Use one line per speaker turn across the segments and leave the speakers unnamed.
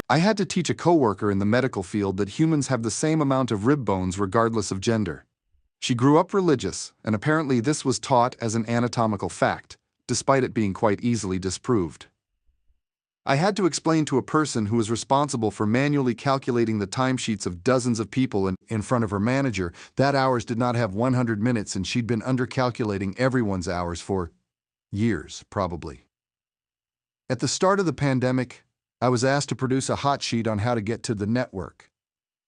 I had to teach a coworker in the medical field that humans have the same amount of rib bones regardless of gender. She grew up religious, and apparently this was taught as an anatomical fact, despite it being quite easily disproved. I had to explain to a person who was responsible for manually calculating the timesheets of dozens of people in front of her manager that hours did not have 100 minutes and she'd been undercalculating everyone's hours for years, probably. At the start of the pandemic, I was asked to produce a hot sheet on how to get to the network.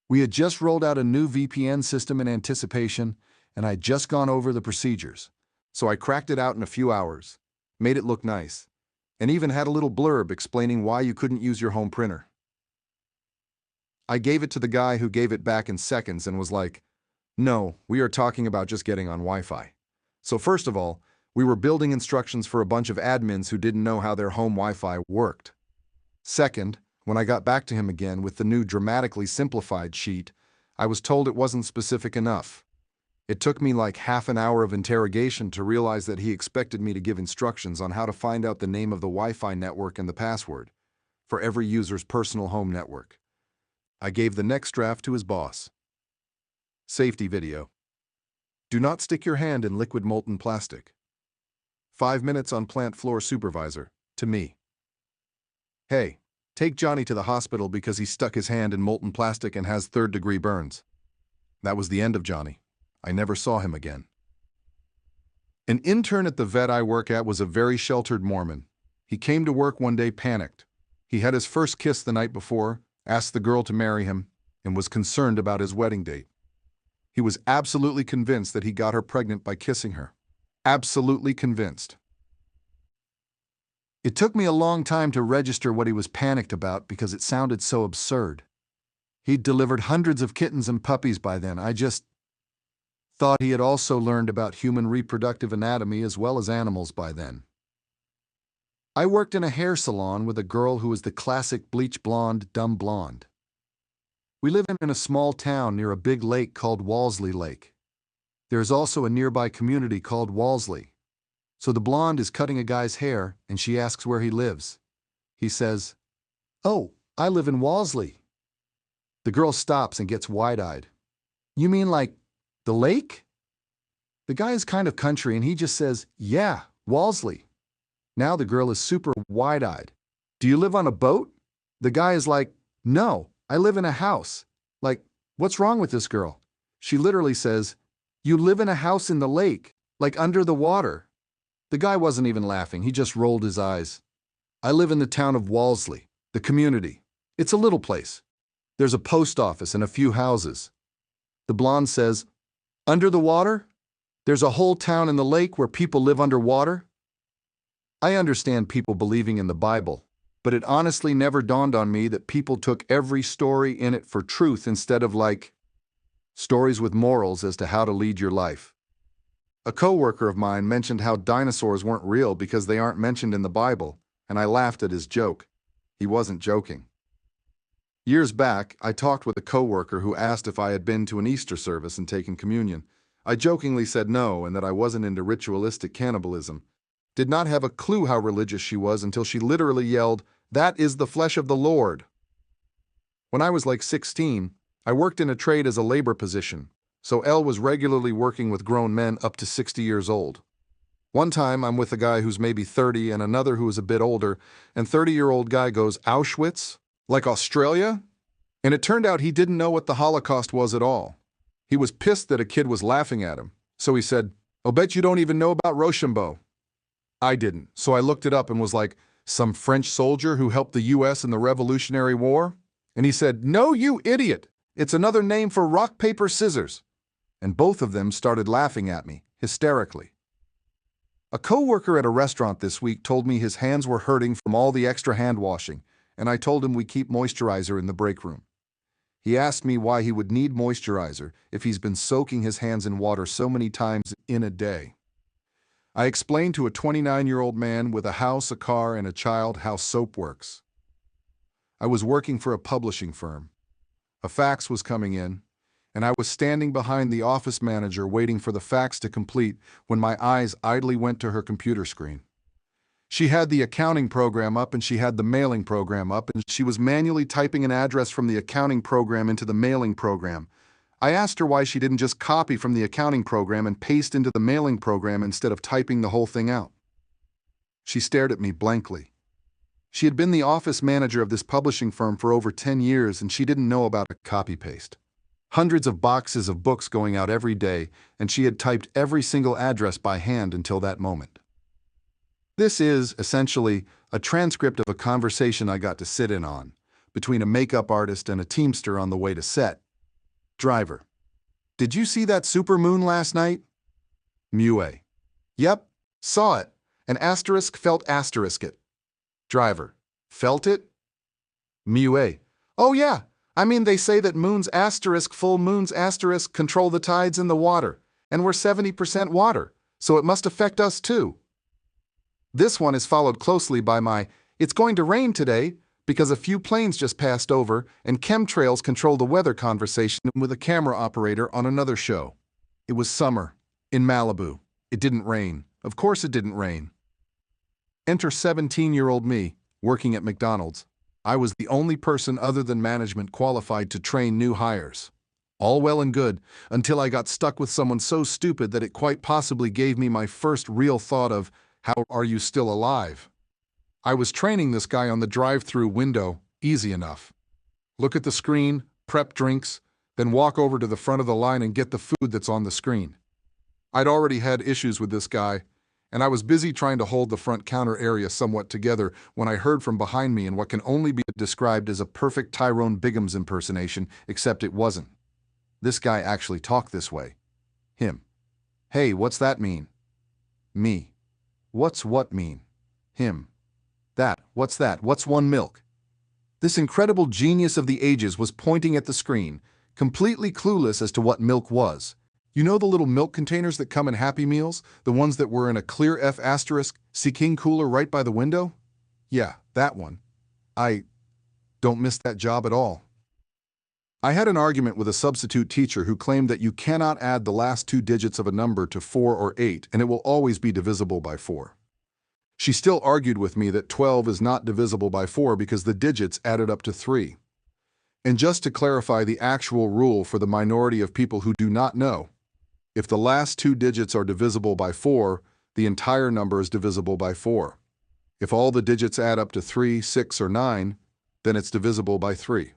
We had just rolled out a new VPN system in anticipation, and I'd just gone over the procedures. So I cracked it out in a few hours, made it look nice, and even had a little blurb explaining why you couldn't use your home printer. I gave it to the guy who gave it back in seconds and was like, "No, we are talking about just getting on Wi-Fi." So first of all, we were building instructions for a bunch of admins who didn't know how their home Wi-Fi worked. Second, when I got back to him again with the new dramatically simplified sheet, I was told it wasn't specific enough. It took me like half an hour of interrogation to realize that he expected me to give instructions on how to find out the name of the Wi-Fi network and the password for every user's personal home network. I gave the next draft to his boss. Safety video. Do not stick your hand in liquid molten plastic. 5 minutes on plant floor supervisor, to me. Hey, take Johnny to the hospital because he stuck his hand in molten plastic and has third-degree burns. That was the end of Johnny. I never saw him again. An intern at the vet I work at was a very sheltered Mormon. He came to work one day panicked. He had his first kiss the night before, asked the girl to marry him, and was concerned about his wedding date. He was absolutely convinced that he got her pregnant by kissing her. Absolutely convinced. It took me a long time to register what he was panicked about because it sounded so absurd. He'd delivered hundreds of kittens and puppies by then. I just thought he had also learned about human reproductive anatomy as well as animals by then. I worked in a hair salon with a girl who was the classic bleach blonde, dumb blonde. We live in a small town near a big lake called Walsley Lake. There is also a nearby community called Walsley. So the blonde is cutting a guy's hair, and she asks where he lives. He says, "Oh, I live in Walsley." The girl stops and gets wide-eyed. "You mean like the lake?" The guy is kind of country, and he just says, "Yeah, Walsley." Now the girl is super wide-eyed. "Do you live on a boat?" The guy is like, "No, I live in a house." Like, what's wrong with this girl? She literally says, "You live in a house in the lake, like under the water." The guy wasn't even laughing, he just rolled his eyes. "I live in the town of Walsley, the community. It's a little place. There's a post office and a few houses." The blonde says, "Under the water? There's a whole town in the lake where people live underwater?" I understand people believing in the Bible, but it honestly never dawned on me that people took every story in it for truth instead of like stories with morals as to how to lead your life. A coworker of mine mentioned how dinosaurs weren't real because they aren't mentioned in the Bible, and I laughed at his joke. He wasn't joking. Years back, I talked with a coworker who asked if I had been to an Easter service and taken communion. I jokingly said no and that I wasn't into ritualistic cannibalism. Did not have a clue how religious she was until she literally yelled, "That is the flesh of the Lord." When I was like 16, I worked in a trade as a labor position, so Elle was regularly working with grown men up to 60 years old. One time I'm with a guy who's maybe 30 and another who is a bit older, and 30-year-old guy goes, "Auschwitz? Like Australia?" And it turned out he didn't know what the Holocaust was at all. He was pissed that a kid was laughing at him, so he said, "I'll bet you don't even know about Rochambeau." I didn't, so I looked it up and was like, "Some French soldier who helped the US in the Revolutionary War?" And he said, "No, you idiot! It's another name for rock, paper, scissors." And both of them started laughing at me, hysterically. A coworker at a restaurant this week told me his hands were hurting from all the extra hand washing, and I told him we keep moisturizer in the break room. He asked me why he would need moisturizer if he's been soaking his hands in water so many times in a day. I explained to a 29-year-old man with a house, a car, and a child how soap works. I was working for a publishing firm. A fax was coming in, and I was standing behind the office manager waiting for the fax to complete when my eyes idly went to her computer screen. She had the accounting program up and she had the mailing program up, and she was manually typing an address from the accounting program into the mailing program. I asked her why she didn't just copy from the accounting program and paste into the mailing program instead of typing the whole thing out. She stared at me blankly. She had been the office manager of this publishing firm for over 10 years, and she didn't know about a copy-paste. Hundreds of boxes of books going out every day, and she had typed every single address by hand until that moment. This is, essentially, a transcript of a conversation I got to sit in on, between a makeup artist and a teamster on the way to set. Driver: did you see that supermoon last night? Mue: yep, saw it. An asterisk felt asterisk it. Driver: felt it? Mue: oh yeah, I mean they say that moons asterisk full moons asterisk control the tides in the water, and we're 70% water, so it must affect us too. This one is followed closely by my, it's going to rain today, because a few planes just passed over and chemtrails control the weather conversation with a camera operator on another show. It was summer, in Malibu. It didn't rain. Of course it didn't rain. Enter 17-year-old me, working at McDonald's. I was the only person other than management qualified to train new hires. All well and good, until I got stuck with someone so stupid that it quite possibly gave me my first real thought of, how are you still alive? I was training this guy on the drive-through window, easy enough. Look at the screen, prep drinks, then walk over to the front of the line and get the food that's on the screen. I'd already had issues with this guy, and I was busy trying to hold the front counter area somewhat together when I heard from behind me in what can only be described as a perfect Tyrone Biggums impersonation, except it wasn't. This guy actually talked this way. Him: hey, what's that mean? Me: what's what mean? Him: that, what's that, what's one milk? This incredible genius of the ages was pointing at the screen, completely clueless as to what milk was. You know the little milk containers that come in Happy Meals? The ones that were in a clear F asterisk, Sea King cooler right by the window? Yeah, that one. I don't miss that job at all. I had an argument with a substitute teacher who claimed that you cannot add the last two digits of a number to 4 or 8 and it will always be divisible by 4. She still argued with me that 12 is not divisible by 4 because the digits added up to 3. And just to clarify the actual rule for the minority of people who do not know, if the last two digits are divisible by 4, the entire number is divisible by 4. If all the digits add up to 3, 6, or 9, then it's divisible by 3.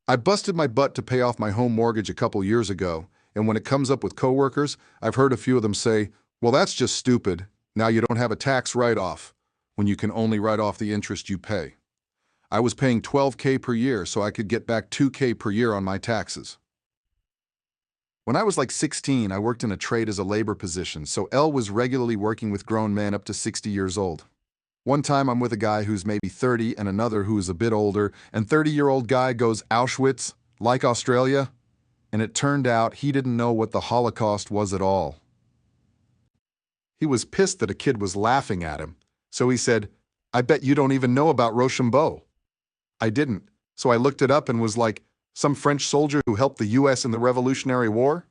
I busted my butt to pay off my home mortgage a couple years ago, and when it comes up with coworkers, I've heard a few of them say, well, that's just stupid. Now you don't have a tax write-off, when you can only write off the interest you pay. I was paying $12K per year so I could get back $2K per year on my taxes. When I was like 16, I worked in a trade as a labor position, so L was regularly working with grown men up to 60 years old. One time I'm with a guy who's maybe 30 and another who is a bit older, and 30-year-old guy goes, Auschwitz, like Australia? And it turned out he didn't know what the Holocaust was at all. He was pissed that a kid was laughing at him, so he said, I bet you don't even know about Rochambeau. I didn't, so I looked it up and was like, some French soldier who helped the US in the Revolutionary War?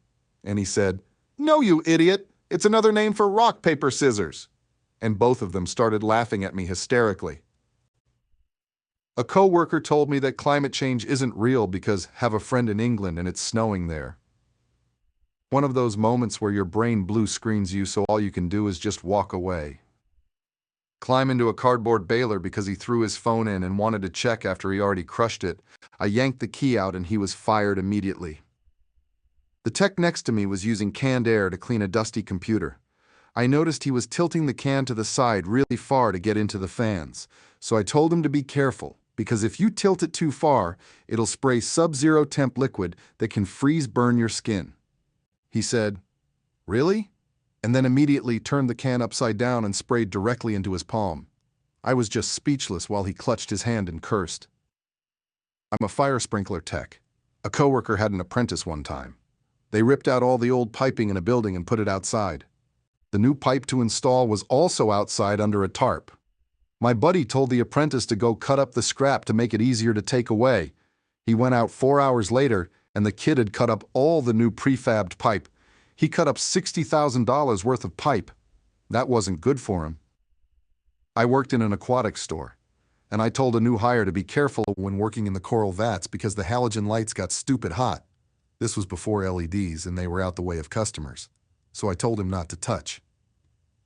And he said, no, you idiot, it's another name for rock, paper, scissors. And both of them started laughing at me hysterically. A co-worker told me that climate change isn't real because have a friend in England and it's snowing there. One of those moments where your brain blue screens you so all you can do is just walk away. Climb into a cardboard baler because he threw his phone in and wanted to check after he already crushed it. I yanked the key out and he was fired immediately. The tech next to me was using canned air to clean a dusty computer. I noticed he was tilting the can to the side really far to get into the fans, so I told him to be careful, because if you tilt it too far, it'll spray sub-zero temp liquid that can freeze burn your skin. He said, really? And then immediately turned the can upside down and sprayed directly into his palm. I was just speechless while he clutched his hand and cursed. I'm a fire sprinkler tech. A coworker had an apprentice one time. They ripped out all the old piping in a building and put it outside. The new pipe to install was also outside under a tarp. My buddy told the apprentice to go cut up the scrap to make it easier to take away. He went out 4 hours later, and the kid had cut up all the new prefabbed pipe. He cut up $60,000 worth of pipe. That wasn't good for him. I worked in an aquatics store, and I told a new hire to be careful when working in the coral vats because the halogen lights got stupid hot. This was before LEDs, and they were out the way of customers, so I told him not to touch.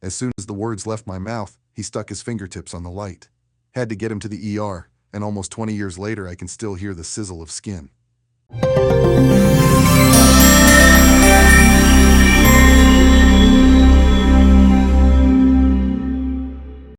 As soon as the words left my mouth, he stuck his fingertips on the light. Had to get him to the ER, and almost 20 years later I can still hear the sizzle of skin.